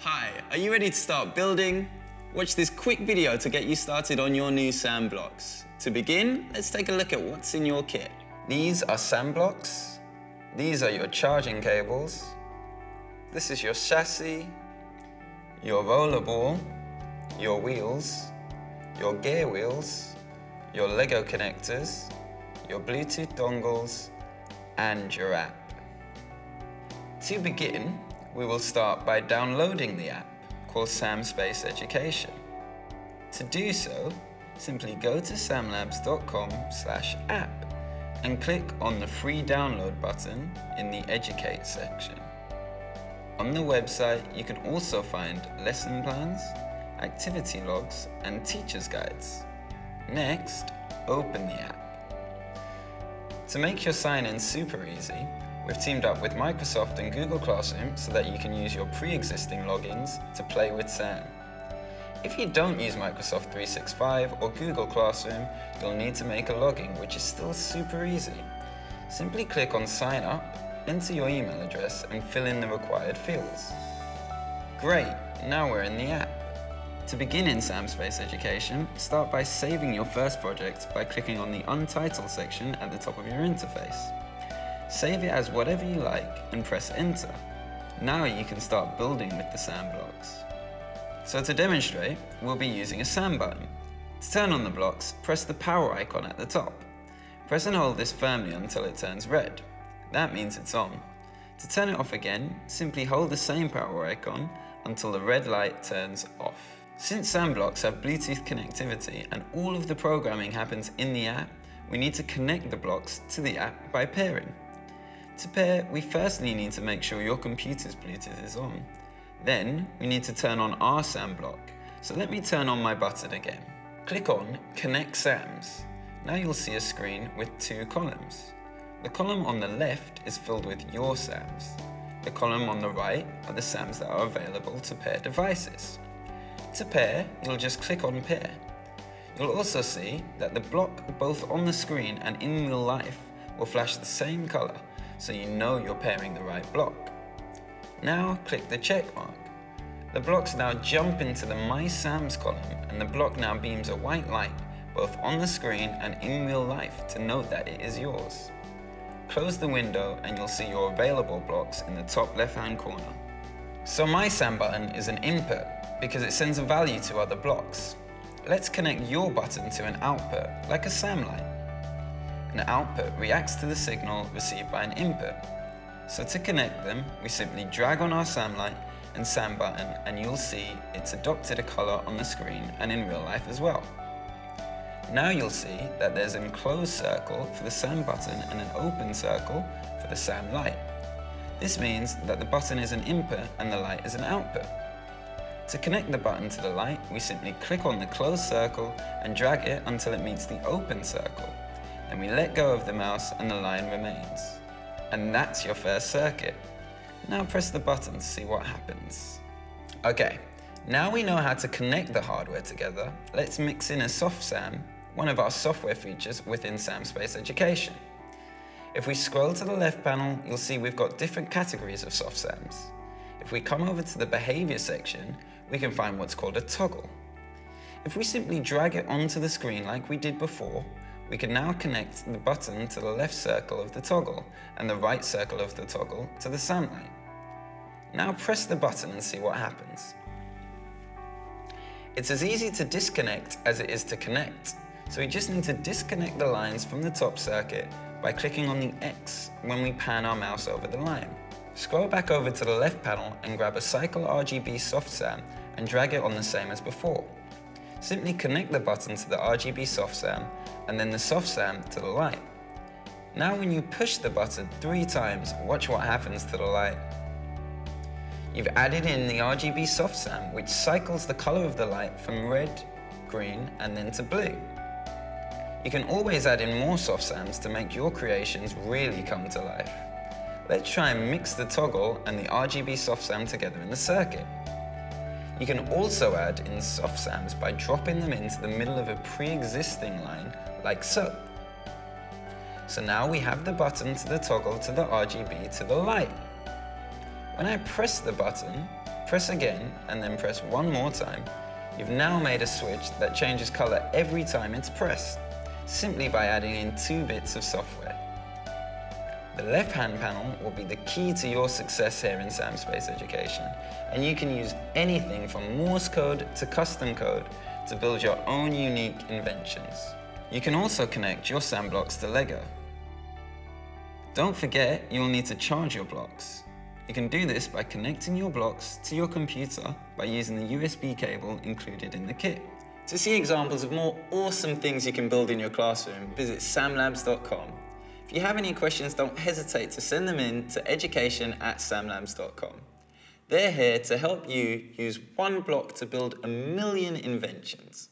Hi, are you ready to start building? Watch this quick video to get you started on your new SAM blocks. To begin, let's take a look at what's in your kit. These are SAM blocks. These are your charging cables. This is your chassis, your roller ball, your wheels, your gear wheels, your Lego connectors, your Bluetooth dongles, and your app. To begin, we will start by downloading the app called Space Education. To do so, simply go to samlabs.com/app and click on the free download button in the Educate section. On the website, you can also find lesson plans, activity logs, and teacher's guides. Next, open the app. To make your sign-in super easy, we've teamed up with Microsoft and Google Classroom so that you can use your pre-existing logins to play with SAM. If you don't use Microsoft 365 or Google Classroom, you'll need to make a login, which is still super easy. Simply click on Sign Up, enter your email address, and fill in the required fields. Great, now we're in the app. To begin in Space Education, start by saving your first project by clicking on the Untitled section at the top of your interface. Save it as whatever you like and press Enter. Now you can start building with the SAM blocks. So to demonstrate, we'll be using a SAM button. To turn on the blocks, press the power icon at the top. Press and hold this firmly until it turns red. That means it's on. To turn it off again, simply hold the same power icon until the red light turns off. Since SAM blocks have Bluetooth connectivity and all of the programming happens in the app, we need to connect the blocks to the app by pairing. To pair, we firstly need to make sure your computer's Bluetooth is on. Then, we need to turn on our SAM block. So let me turn on my button again. Click on Connect SAMs. Now you'll see a screen with two columns. The column on the left is filled with your SAMs. The column on the right are the SAMs that are available to pair devices. To pair, you'll just click on Pair. You'll also see that the block both on the screen and in real life will flash the same color, so you know you're pairing the right block. Now click the check mark. The blocks now jump into the My SAMs column, and the block now beams a white light both on the screen and in real life to note that it is yours. Close the window and you'll see your available blocks in the top left-hand corner. So My SAM button is an input because it sends a value to other blocks. Let's connect your button to an output, like a SAM light. An output reacts to the signal received by an input. So to connect them, we simply drag on our SAM light and SAM button, and you'll see it's adopted a color on the screen and in real life as well. Now you'll see that there's an enclosed circle for the SAM button and an open circle for the SAM light. This means that the button is an input and the light is an output. To connect the button to the light, we simply click on the closed circle and drag it until it meets the open circle. Then we let go of the mouse and the line remains. And that's your first circuit. Now press the button to see what happens. Okay, now we know how to connect the hardware together, let's mix in a soft SAM, one of our software features within Space Education. If we scroll to the left panel, you'll see we've got different categories of soft SAMs. If we come over to the behavior section, we can find what's called a toggle. If we simply drag it onto the screen like we did before, we can now connect the button to the left circle of the toggle and the right circle of the toggle to the SAM light. Now press the button and see what happens. It's as easy to disconnect as it is to connect, so we just need to disconnect the lines from the top circuit by clicking on the X when we pan our mouse over the line. Scroll back over to the left panel and grab a Cycle RGB soft SAM and drag it on the same as before. Simply connect the button to the RGB soft SAM and then the soft SAM to the light. Now when you push the button 3 times, watch what happens to the light. You've added in the RGB soft SAM, which cycles the color of the light from red, green, and then to blue. You can always add in more soft SAMs to make your creations really come to life. Let's try and mix the toggle and the RGB soft SAM together in the circuit. You can also add in soft SAMs by dropping them into the middle of a pre-existing line, like so. So now we have the button to the toggle to the RGB to the light. When I press the button, Press again and then press one more time. You've now made a switch that changes color every time it's pressed, simply by adding in 2 bits of software. The left-hand panel will be the key to your success here in Samspace Education, and you can use anything from Morse code to custom code to build your own unique inventions. You can also connect your Sam blocks to Lego. Don't forget, you'll need to charge your blocks. You can do this by connecting your blocks to your computer by using the USB cable included in the kit. To see examples of more awesome things you can build in your classroom, visit samlabs.com. If you have any questions, don't hesitate to send them in to education@samlabs.com. They're here to help you use one block to build a million inventions.